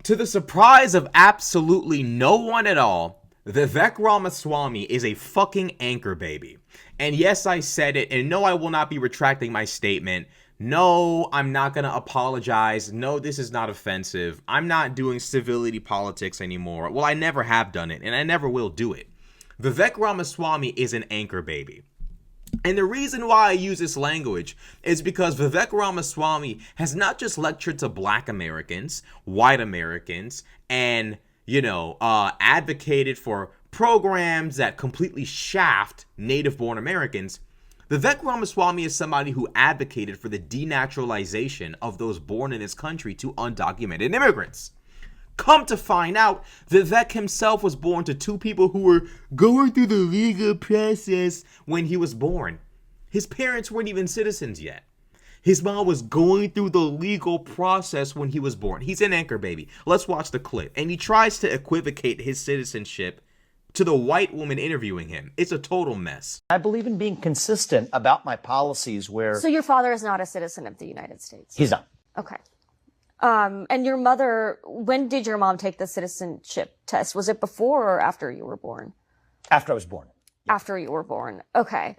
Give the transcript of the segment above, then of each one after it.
To the surprise of absolutely no one at all, Vivek Ramaswamy is a fucking anchor baby. And yes, I said it, and no, I will not be retracting my statement. No, I'm not going to apologize. No, this is not offensive. I'm not doing civility politics anymore. Well, I never have done it, and I never will do it. Vivek Ramaswamy is an anchor baby. And the reason why I use this language is because Vivek Ramaswamy has not just lectured to Black Americans, white Americans, and, advocated for programs that completely shaft native-born Americans. Vivek Ramaswamy is somebody who advocated for the denaturalization of those born in this country to undocumented immigrants. Come to find out, Vivek himself was born to two people who were going through the legal process when he was born. His parents weren't even citizens yet. His mom was going through the legal process when he was born. He's an anchor baby. Let's watch the clip. And he tries to equivocate his citizenship to the white woman interviewing him. It's a total mess. I believe in being consistent about my policies where... So your father is not a citizen of the United States? He's not. Okay. And your mother, when did your mom take the citizenship test? Was it before or after you were born? After I was born. Yeah. After you were born. Okay.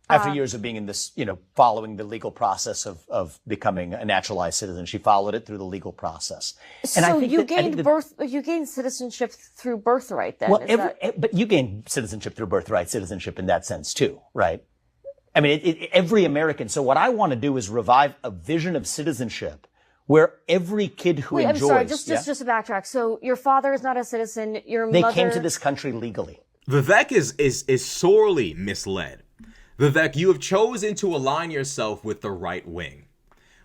After years of being in this, following the legal process of becoming a naturalized citizen, she followed it through the legal process. And so you gained citizenship through birthright then? Well, but you gain citizenship through birthright citizenship in that sense too, right? I mean, every American. So what I want to do is revive a vision of citizenship where every kid who enjoys... I'm sorry, just to backtrack. So your father is not a citizen, They came to this country legally. Vivek is sorely misled. Vivek, you have chosen to align yourself with the right wing,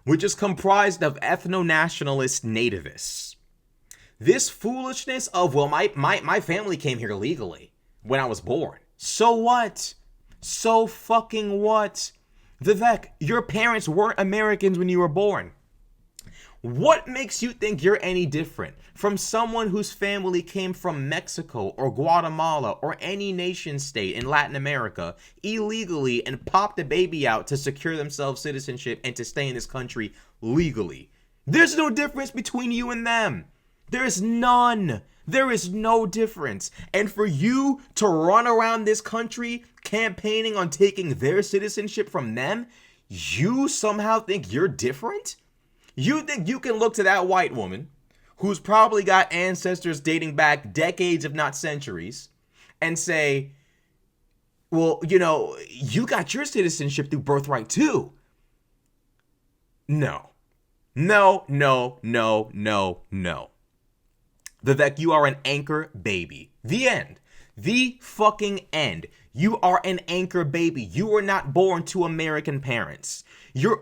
which is comprised of ethno-nationalist nativists. This foolishness of, well, my family came here legally when I was born. So what? So fucking what? Vivek, your parents weren't Americans when you were born. What makes you think you're any different from someone whose family came from Mexico or Guatemala or any nation state in Latin America illegally and popped a baby out to secure themselves citizenship and to stay in this country legally? There's no difference between you and them. There is none. There is no difference. And for you to run around this country campaigning on taking their citizenship from them, you somehow think you're different? You think you can look to that white woman who's probably got ancestors dating back decades, if not centuries, and say, well, you got your citizenship through birthright too. No. No, no, no, no, no. Vivek, you are an anchor baby. The end. The fucking end. You are an anchor baby. You were not born to American parents. The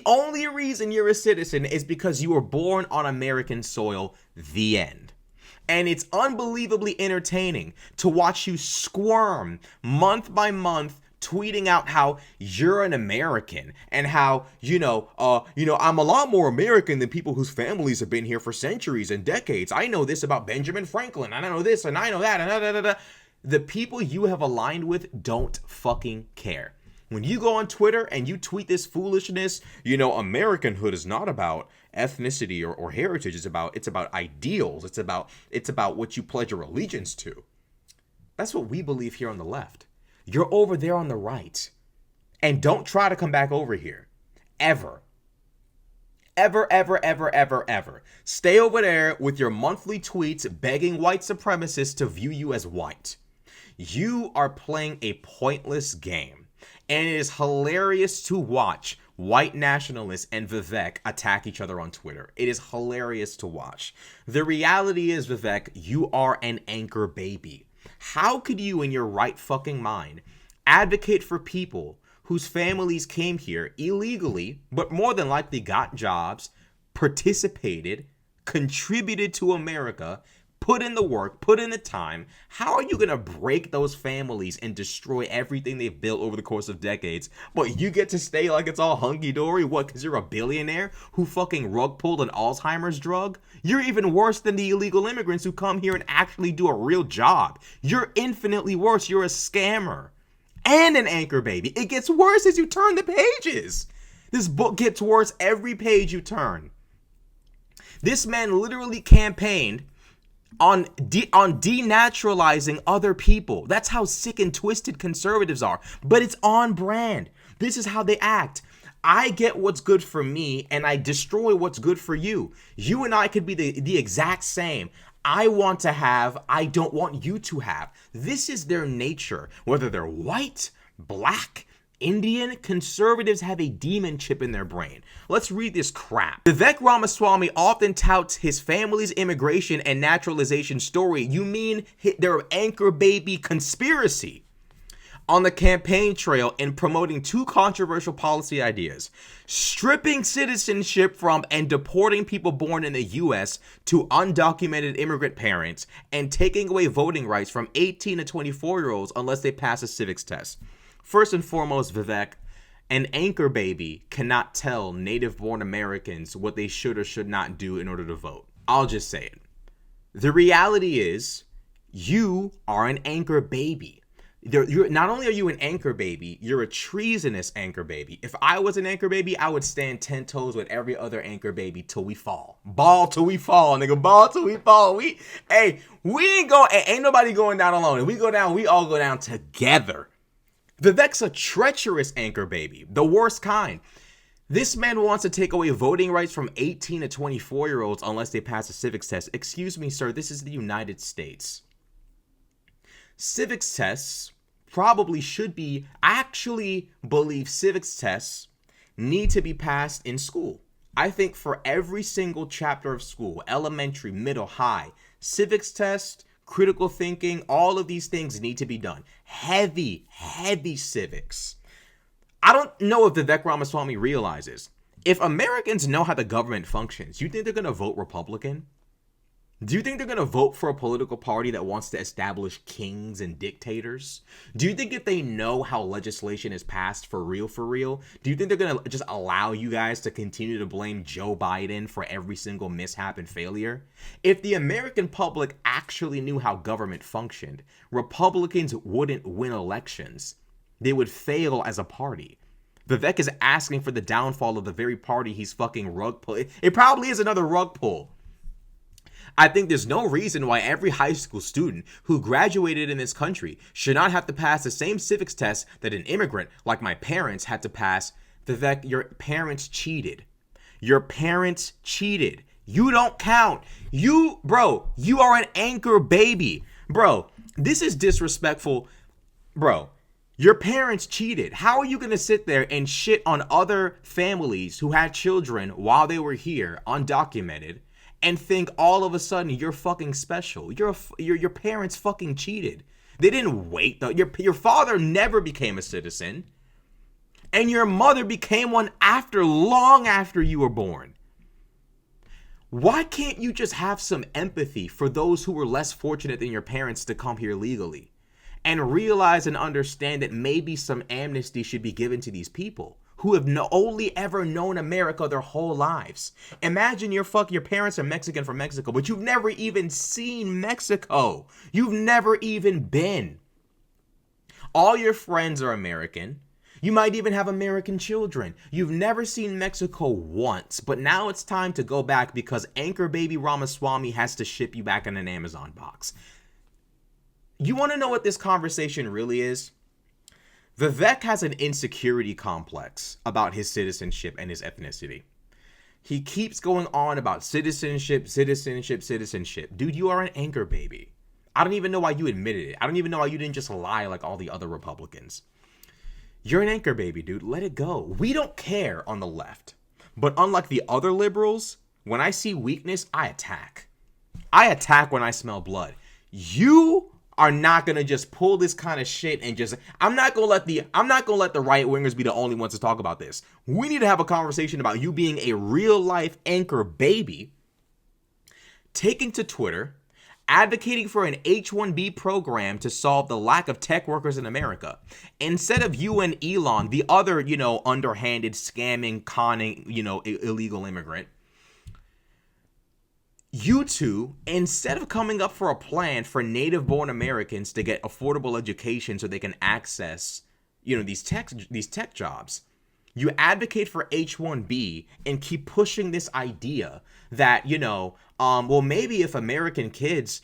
only reason you're a citizen is because you were born on American soil. The end. And it's unbelievably entertaining to watch you squirm month by month, tweeting out how you're an American and how, I'm a lot more American than people whose families have been here for centuries and decades. I know this about Benjamin Franklin. I know this and I know that. And The people you have aligned with don't fucking care. When you go on Twitter and you tweet this foolishness, Americanhood is not about ethnicity or heritage. It's about ideals. It's about what you pledge your allegiance to. That's what we believe here on the left. You're over there on the right. And don't try to come back over here. Ever. Ever, ever, ever, ever, ever. Stay over there with your monthly tweets begging white supremacists to view you as white. You are playing a pointless game. And it is hilarious to watch white nationalists and Vivek attack each other on Twitter. It is hilarious to watch. The reality is, Vivek, you are an anchor baby. How could you, in your right fucking mind, advocate for people whose families came here illegally, but more than likely got jobs, participated, contributed to America, put in the work, put in the time? How are you going to break those families and destroy everything they've built over the course of decades? But you get to stay like it's all hunky-dory? What, because you're a billionaire who fucking rug pulled an Alzheimer's drug? You're even worse than the illegal immigrants who come here and actually do a real job. You're infinitely worse. You're a scammer and an anchor baby. It gets worse as you turn the pages. This book gets worse every page you turn. This man literally campaigned on denaturalizing other people. That's how sick and twisted conservatives are. But it's on brand. This is how they act. I get what's good for me and I destroy what's good for you. You and I could be the exact same. I want to have, I don't want you to have. This is their nature. Whether they're white, black, Indian, conservatives have a demon chip in their brain. Let's read this crap. Vivek Ramaswamy often touts his family's immigration and naturalization story. You mean their anchor baby conspiracy? On the campaign trail in promoting two controversial policy ideas: stripping citizenship from and deporting people born in the U.S. to undocumented immigrant parents, and taking away voting rights from 18 to 24-year-olds unless they pass a civics test. First and foremost, Vivek, an anchor baby cannot tell native-born Americans what they should or should not do in order to vote. I'll just say it. The reality is, you are an anchor baby. Not only are you an anchor baby, you're a treasonous anchor baby. If I was an anchor baby, I would stand 10 toes with every other anchor baby till we fall. Ball till we fall, nigga. Ball till we fall. We ain't nobody going down alone. If we go down, we all go down together. Vivek's a treacherous anchor baby, the worst kind. This man wants to take away voting rights from 18 to 24-year-olds unless they pass a civics test. Excuse me, sir, this is the United States. Civics tests probably should be, I actually believe civics tests need to be passed in school. I think for every single chapter of school, elementary, middle, high, civics test, critical thinking, all of these things need to be done. Heavy civics. I don't know if Vivek Ramaswamy realizes, if Americans know how the government functions, you think they're going to vote Republican? Do you think they're going to vote for a political party that wants to establish kings and dictators? Do you think if they know how legislation is passed for real, do you think they're going to just allow you guys to continue to blame Joe Biden for every single mishap and failure? If the American public actually knew how government functioned, Republicans wouldn't win elections. They would fail as a party. Vivek is asking for the downfall of the very party he's fucking rug pull. It probably is another rug pull. I think there's no reason why every high school student who graduated in this country should not have to pass the same civics test that an immigrant like my parents had to pass. Vivek, your parents cheated. Your parents cheated. You don't count. You are an anchor baby. Bro, this is disrespectful. Bro, your parents cheated. How are you going to sit there and shit on other families who had children while they were here, undocumented, and think all of a sudden you're fucking special? Your parents fucking cheated. They didn't wait though. Your father never became a citizen, and your mother became one long after you were born. Why can't you just have some empathy for those who were less fortunate than your parents to come here legally, and realize and understand that maybe some amnesty should be given to these people who have only ever known America their whole lives? Imagine your parents are Mexican from Mexico, but you've never even seen Mexico. You've never even been. All your friends are American. You might even have American children. You've never seen Mexico once, but now it's time to go back because anchor baby Ramaswamy has to ship you back in an Amazon box. You want to know what this conversation really is? Vivek has an insecurity complex about his citizenship and his ethnicity. He keeps going on about citizenship. Dude, you are an anchor baby. I don't even know why you admitted it. I don't even know why you didn't just lie like all the other Republicans. You're an anchor baby, dude. Let it go. We don't care on the left. But unlike the other liberals, when I see weakness, I attack. I attack when I smell blood. You are not gonna just pull this kind of shit and just. I'm not gonna let the right wingers be the only ones to talk about this. We need to have a conversation about you being a real life anchor baby, taking to Twitter, advocating for an H1B program to solve the lack of tech workers in America, instead of you and Elon, the other underhanded, scamming, conning, illegal immigrant. You two, instead of coming up for a plan for native-born Americans to get affordable education so they can access, these tech jobs, You advocate for H1B and keep pushing this idea that, well, maybe if American kids,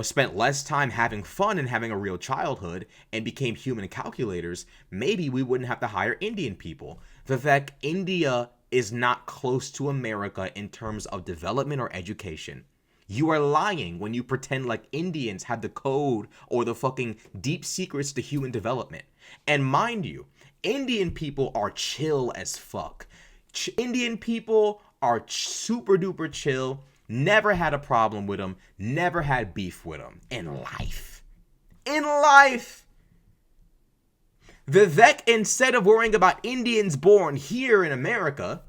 spent less time having fun and having a real childhood and became human calculators, maybe we wouldn't have to hire Indian people. Vivek, India is not close to America in terms of development or education. You are lying when you pretend like Indians have the code or the fucking deep secrets to human development. And mind you, Indian people are chill as fuck. Indian people are super duper chill. Never had a problem with them. Never had beef with them. In life. Vivek, instead of worrying about Indians born here in America,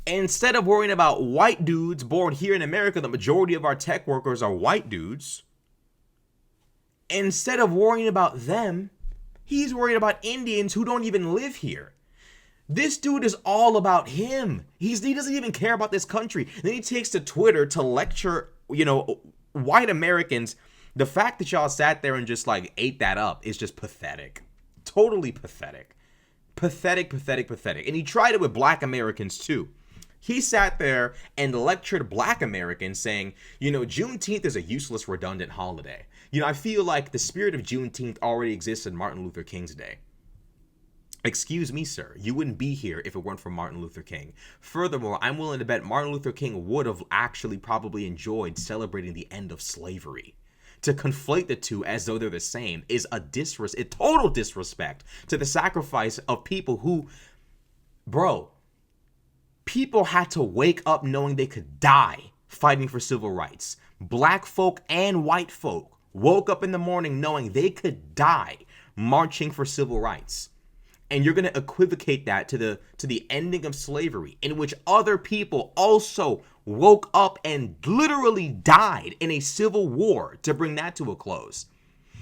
instead of worrying about white dudes born here in America, the majority of our tech workers are white dudes. Instead of worrying about them, he's worried about Indians who don't even live here. This dude is all about him. He doesn't even care about this country. Then he takes to Twitter to lecture, white Americans. The fact that y'all sat there and just ate that up is just pathetic. Totally pathetic. Pathetic. And he tried it with black Americans too. He sat there and lectured black Americans saying, Juneteenth is a useless, redundant holiday. I feel like the spirit of Juneteenth already exists in Martin Luther King's day. Excuse me, sir. You wouldn't be here if it weren't for Martin Luther King. Furthermore, I'm willing to bet Martin Luther King would have actually probably enjoyed celebrating the end of slavery. To conflate the two as though they're the same is a total disrespect to the sacrifice of people who, people had to wake up knowing they could die fighting for civil rights. Black folk and white folk woke up in the morning knowing they could die marching for civil rights. And you're going to equivocate that to the ending of slavery, in which other people also woke up and literally died in a civil war to bring that to a close.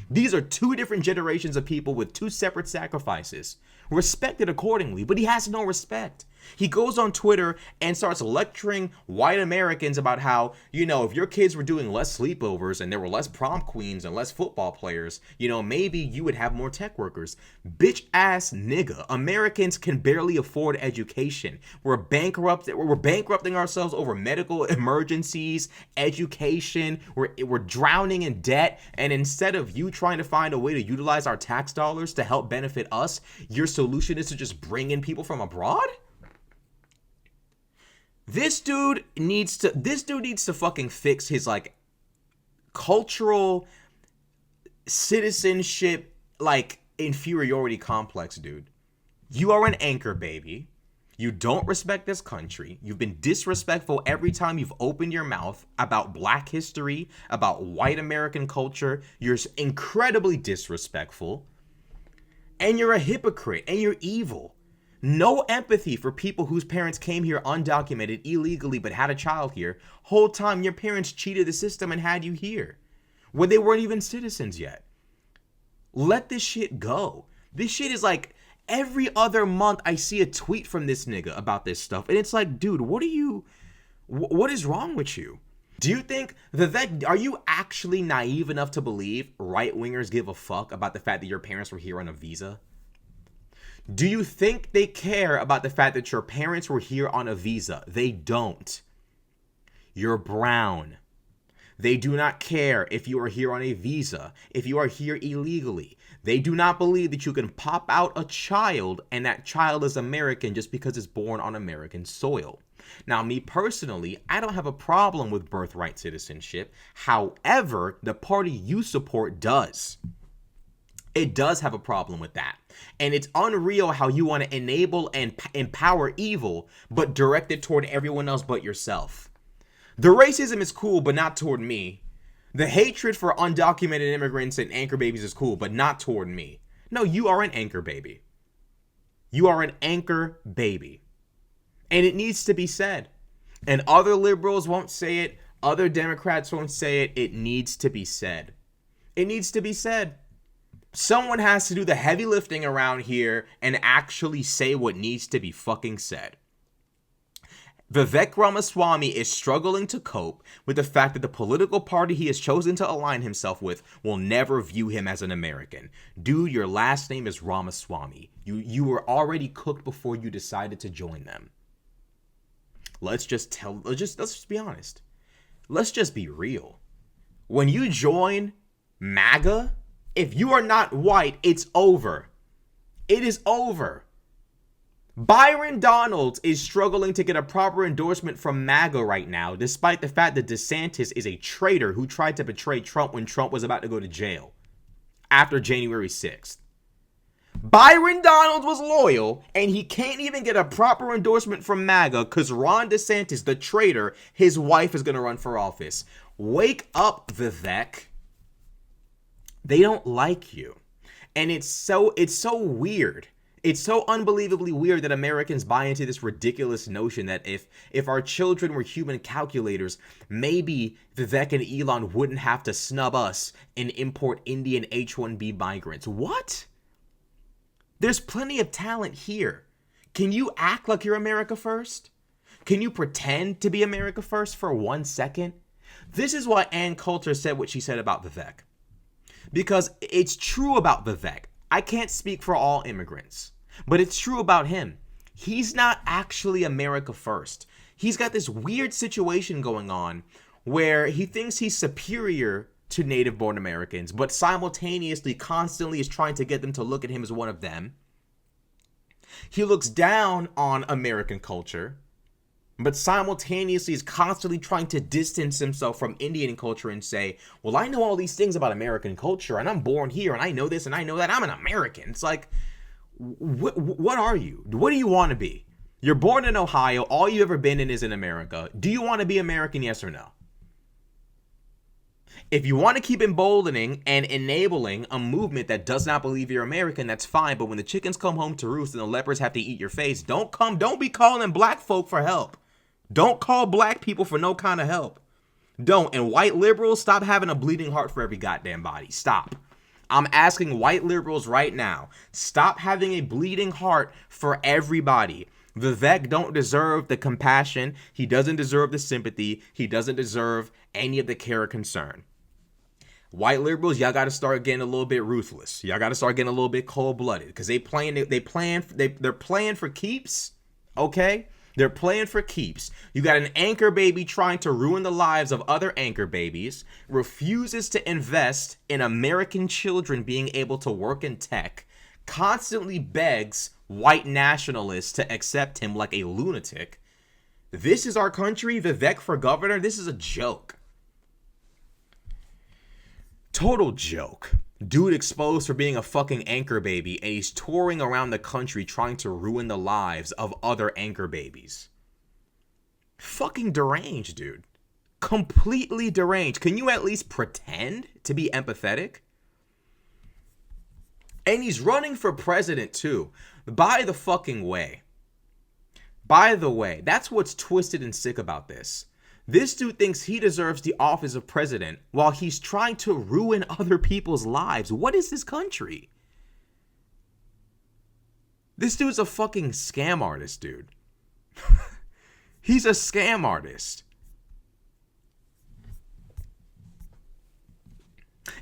These are two different generations of people with two separate sacrifices, respected accordingly, but he has no respect. He goes on Twitter and starts lecturing white Americans about how, if your kids were doing less sleepovers and there were less prom queens and less football players, maybe you would have more tech workers. Bitch ass nigga. Americans can barely afford education. We're bankrupting ourselves over medical emergencies, education. We're drowning in debt. And instead of you trying to find a way to utilize our tax dollars to help benefit us, your solution is to just bring in people from abroad? This dude needs to fucking fix his cultural citizenship inferiority complex, dude. You are an anchor baby. You don't respect this country. You've been disrespectful every time you've opened your mouth about black history, about white American culture. You're incredibly disrespectful. And you're a hypocrite and you're evil. No empathy for people whose parents came here undocumented, illegally, but had a child here. Whole time your parents cheated the system and had you here when they weren't even citizens yet. Let this shit go. This shit is every other month I see a tweet from this nigga about this stuff. And it's dude, what is wrong with you? Do you think, Vivek, are you actually naive enough to believe right-wingers give a fuck about the fact that your parents were here on a visa? Do you think they care about the fact that your parents were here on a visa? They don't. You're brown. They do not care if you are here on a visa, if you are here illegally. They do not believe that you can pop out a child and that child is American just because it's born on American soil. Now, me personally, I don't have a problem with birthright citizenship. However, the party you support does. It does have a problem with that. And it's unreal how you want to enable and empower evil, but direct it toward everyone else but yourself. The racism is cool, but not toward me. The hatred for undocumented immigrants and anchor babies is cool, but not toward me. No, you are an anchor baby. You are an anchor baby. And it needs to be said. And other liberals won't say it. Other Democrats won't say it. It needs to be said. It needs to be said. Someone has to do the heavy lifting around here and actually say what needs to be fucking said. Vivek Ramaswamy is struggling to cope with the fact that the political party he has chosen to align himself with will never view him as an American. Dude, your last name is Ramaswamy. You were already cooked before you decided to join them. Let's just be honest. Let's just be real. When you join MAGA, if you are not white, it's over. It is over. Byron Donalds is struggling to get a proper endorsement from MAGA right now, despite the fact that DeSantis is a traitor who tried to betray Trump when Trump was about to go to jail after January 6th. Byron Donalds was loyal, and he can't even get a proper endorsement from MAGA because Ron DeSantis, the traitor, his wife is going to run for office. Wake up, Vivek. They don't like you. And it's so weird. It's so unbelievably weird that Americans buy into this ridiculous notion that if our children were human calculators, maybe Vivek and Elon wouldn't have to snub us and import Indian H1B migrants. What? There's plenty of talent here. Can you act like you're America first? Can you pretend to be America first for 1 second? This is why Ann Coulter said what she said about Vivek. Because it's true about Vivek. I can't speak for all immigrants, but it's true about him. He's not actually America first. He's got this weird situation going on where he thinks he's superior to native-born Americans, but simultaneously constantly is trying to get them to look at him as one of them. He looks down on American culture, but simultaneously is constantly trying to distance himself from Indian culture and say, well, I know all these things about American culture, and I'm born here, and I know this, and I know that. I'm an American. It's like, what are you? What do you want to be? You're born in Ohio. All you've ever been in is in America. Do you want to be American, yes or no? If you want to keep emboldening and enabling a movement that does not believe you're American, that's fine. But when the chickens come home to roost and the leopards have to eat your face, don't be calling black folk for help. Don't call black people for no kind of help. Don't. And white liberals, stop having a bleeding heart for every goddamn body. Stop. I'm asking white liberals right now, stop having a bleeding heart for everybody. Vivek don't deserve the compassion. He doesn't deserve the sympathy. He doesn't deserve any of the care or concern. White liberals, y'all got to start getting a little bit ruthless. Y'all got to start getting a little bit cold-blooded because they're playing for keeps, okay? They're playing for keeps. You got an anchor baby trying to ruin the lives of other anchor babies, refuses to invest in American children being able to work in tech, constantly begs white nationalists to accept him like a lunatic. This is our country, Vivek for governor? This is a joke. Total joke. Dude exposed for being a fucking anchor baby, and he's touring around the country trying to ruin the lives of other anchor babies. Fucking deranged, dude. Completely deranged. Can you at least pretend to be empathetic? And he's running for president too. By the fucking way. By the way, that's what's twisted and sick about this. This dude thinks he deserves the office of president while he's trying to ruin other people's lives. What is this country? This dude's a fucking scam artist, dude. He's a scam artist.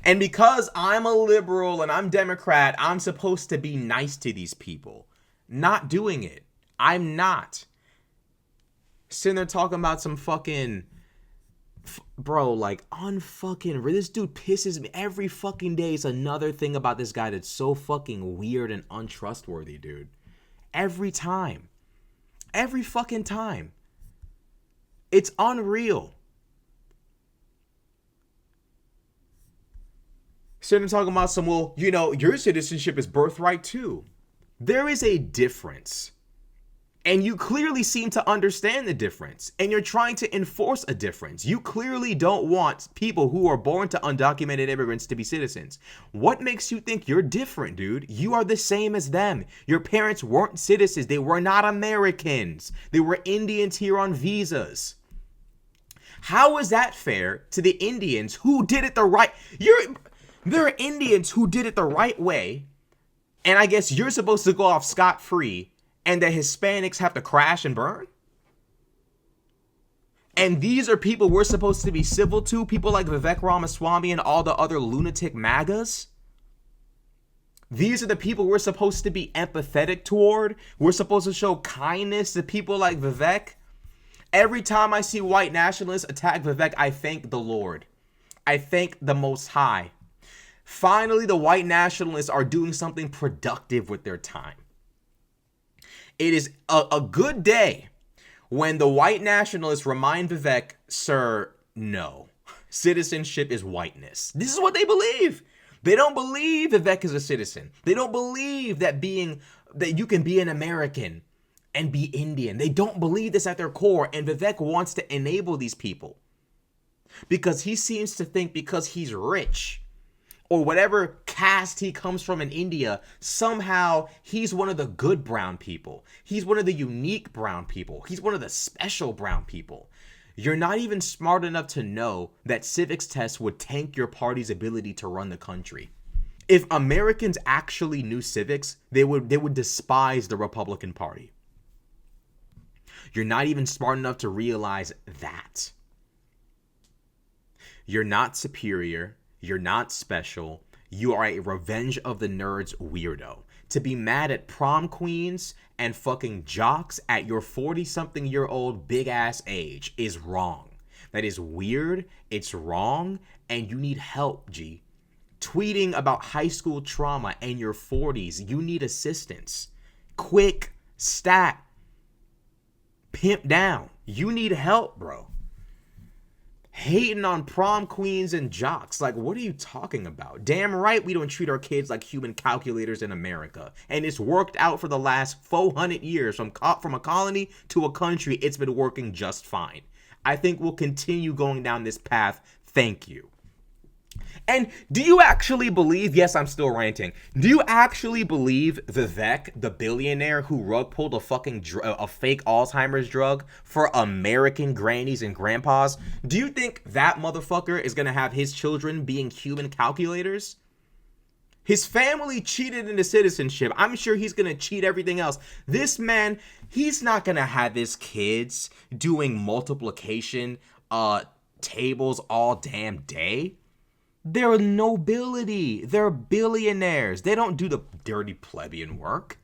And because I'm a liberal and I'm Democrat, I'm supposed to be nice to these people. Not doing it. I'm not. Sitting there talking about some fucking... Bro, like, unfucking... This dude pisses me. Every fucking day is another thing about this guy that's so fucking weird and untrustworthy, dude. Every time. Every fucking time. It's unreal. Sitting there talking about some, well, you know, your citizenship is birthright too. There is a difference. And you clearly seem to understand the difference. And you're trying to enforce a difference. You clearly don't want people who are born to undocumented immigrants to be citizens. What makes you think you're different, dude? You are the same as them. Your parents weren't citizens. They were not Americans. They were Indians here on visas. How is that fair to the Indians who did it the right... There are Indians who did it the right way. And I guess you're supposed to go off scot-free. And the Hispanics have to crash and burn? And these are people we're supposed to be civil to, people like Vivek Ramaswamy and all the other lunatic MAGAs. These are the people we're supposed to be empathetic toward. We're supposed to show kindness to people like Vivek. Every time I see white nationalists attack Vivek, I thank the Lord. I thank the Most High. Finally, the white nationalists are doing something productive with their time. It is a good day when the white nationalists remind Vivek, sir, no. Citizenship is whiteness. This is what they believe. They don't believe Vivek is a citizen. They don't believe that you can be an American and be Indian. They don't believe this at their core. And Vivek wants to enable these people because he seems to think because he's rich or whatever caste he comes from in India, somehow he's one of the good brown people. He's one of the unique brown people. He's one of the special brown people. You're not even smart enough to know that civics tests would tank your party's ability to run the country. If Americans actually knew civics, they would despise the Republican Party. You're not even smart enough to realize that. You're not superior. You're not special. You are a Revenge of the Nerds weirdo. To be mad at prom queens and fucking jocks at your 40-something-year-old big-ass age is wrong. That is weird, it's wrong, and you need help, G. Tweeting about high school trauma in your 40s, you need assistance. Quick, stat, pimp down. You need help, bro. Hating on prom queens and jocks. Like, what are you talking about? Damn right we don't treat our kids like human calculators in America. And it's worked out for the last 400 years. From a colony to a country, it's been working just fine. I think we'll continue going down this path. Thank you. And do you actually believe, yes, I'm still ranting, do you actually believe Vivek, the billionaire who rug pulled a fake Alzheimer's drug for American grannies and grandpas, do you think that motherfucker is going to have his children being human calculators? His family cheated into citizenship. I'm sure he's going to cheat everything else. This man, he's not going to have his kids doing multiplication tables all damn day. They're nobility. They're billionaires. They don't do the dirty plebeian work.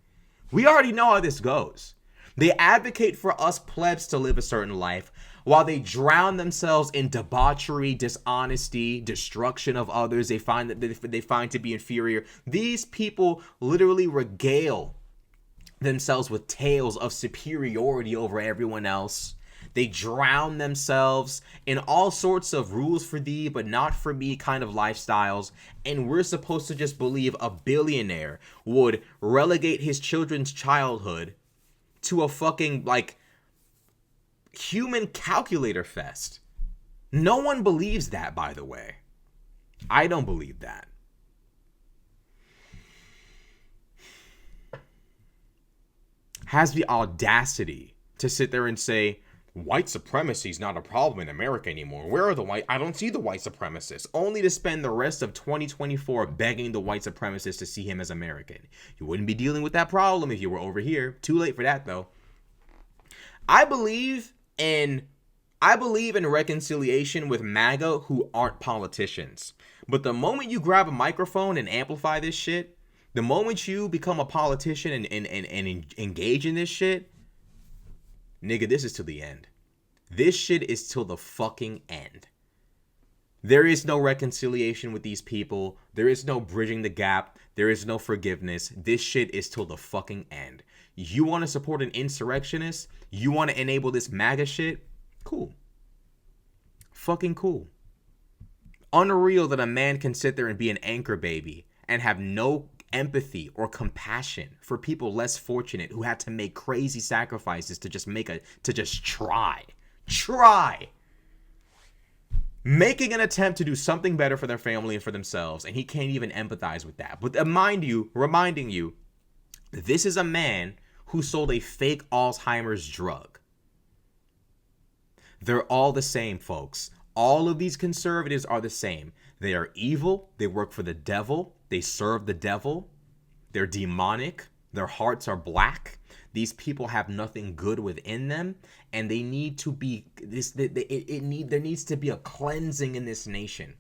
We already know how this goes. They advocate for us plebs to live a certain life while they drown themselves in debauchery, dishonesty, destruction of others they find to be inferior. These people literally regale themselves with tales of superiority over everyone else. They drown themselves in all sorts of rules for thee, but not for me kind of lifestyles. And we're supposed to just believe a billionaire would relegate his children's childhood to a fucking, human calculator fest. No one believes that, by the way. I don't believe that. Has the audacity to sit there and say, white supremacy is not a problem in America anymore. Where are the white? I don't see the white supremacists. Only to spend the rest of 2024 begging the white supremacists to see him as American. You wouldn't be dealing with that problem if you were over here. Too late for that, though. I believe in reconciliation with MAGA who aren't politicians. But the moment you grab a microphone and amplify this shit, the moment you become a politician and engage in this shit, nigga, this is till the end. This shit is till the fucking end. There is no reconciliation with these people. There is no bridging the gap. There is no forgiveness. This shit is till the fucking end. You want to support an insurrectionist? You want to enable this MAGA shit? Cool. Fucking cool. Unreal that a man can sit there and be an anchor baby and have no empathy or compassion for people less fortunate who had to make crazy sacrifices to just try making an attempt to do something better for their family and for themselves, and he can't even empathize with that. But reminding you, this is a man who sold a fake Alzheimer's drug. They're all the same, folks. All of these conservatives are the same. They are evil. They work for the devil. They serve the devil. They're demonic. Their hearts are black. These people have nothing good within them, and they need to be there needs to be a cleansing in this nation.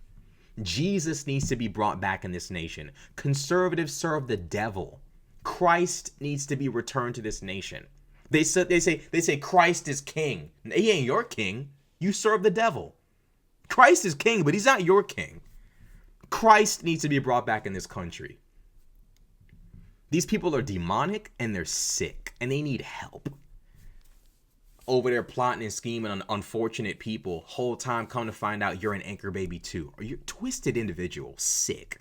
Jesus needs to be brought back in this nation. Conservatives serve the devil. Christ needs to be returned to this nation. They say Christ is king. He ain't your king. You serve the devil. Christ is king, but he's not your king. Christ needs to be brought back in this country. These people are demonic and they're sick and they need help. Over there plotting and scheming on unfortunate people. Whole time come to find out you're an anchor baby too. Or you're a twisted individual. Sick.